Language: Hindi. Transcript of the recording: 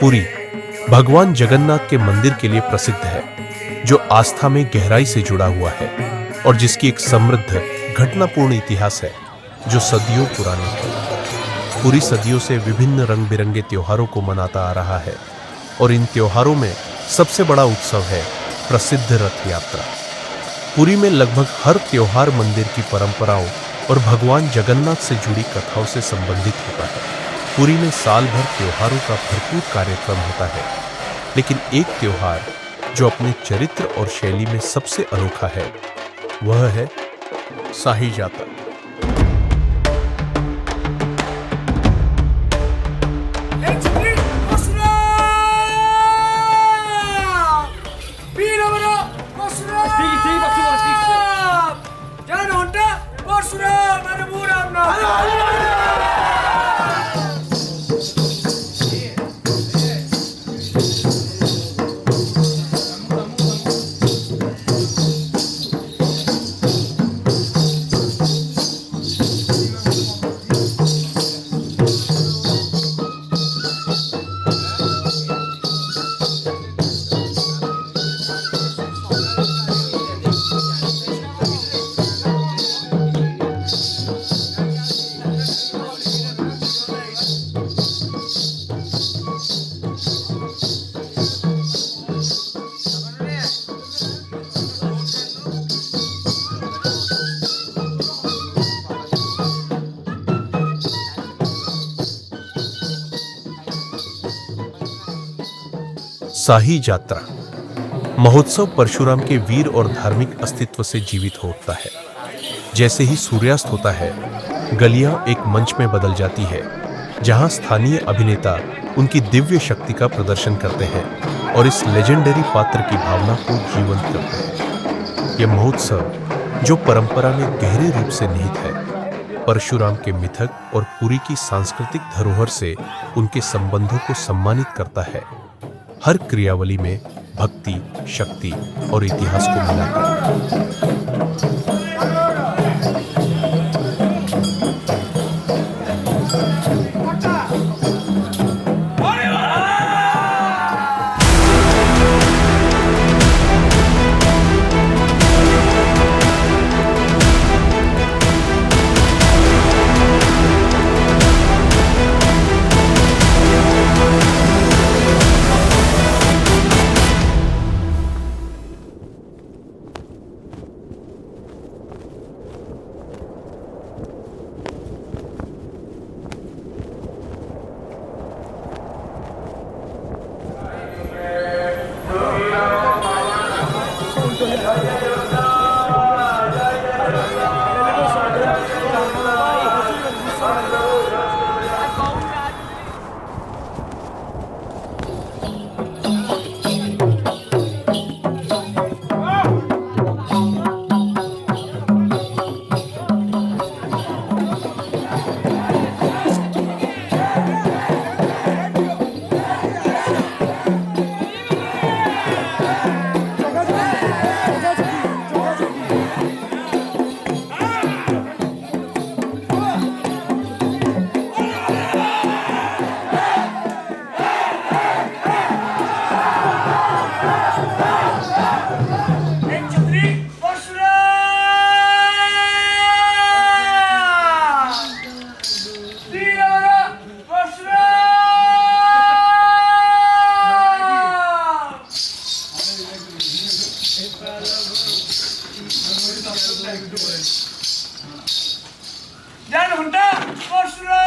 पुरी भगवान जगन्नाथ के मंदिर के लिए प्रसिद्ध है, जो आस्था में गहराई से जुड़ा हुआ है और जिसकी एक समृद्ध घटनापूर्ण इतिहास है जो सदियों पुरानी है। पुरी सदियों से विभिन्न रंग बिरंगे त्योहारों को मनाता आ रहा है और इन त्योहारों में सबसे बड़ा उत्सव है प्रसिद्ध रथ यात्रा। पुरी में लगभग हर त्योहार मंदिर की परंपराओं और भगवान जगन्नाथ से जुड़ी कथाओं से संबंधित होता है। पुरी में साल भर त्योहारों का भरपूर कार्यक्रम होता है, लेकिन एक त्योहार जो अपने चरित्र और शैली में सबसे अनोखा है वह है शाही जात्रा। शाही जात्रा महोत्सव परशुराम के वीर और धार्मिक अस्तित्व से जीवित हो उठता है। जैसे ही सूर्यास्त होता है, गलियां एक मंच में बदल जाती है, जहां स्थानीय अभिनेता उनकी दिव्य शक्ति का प्रदर्शन करते हैं और इस लेजेंडरी पात्र की भावना को जीवंत करते हैं। यह महोत्सव, जो परंपरा में गहरे रूप से निहित है, परशुराम के मिथक और पुरी की सांस्कृतिक धरोहर से उनके संबंधों को सम्मानित करता है। हर क्रियावली में भक्ति, शक्ति और इतिहास को मिलाकर। जय हुंडा परशुराम।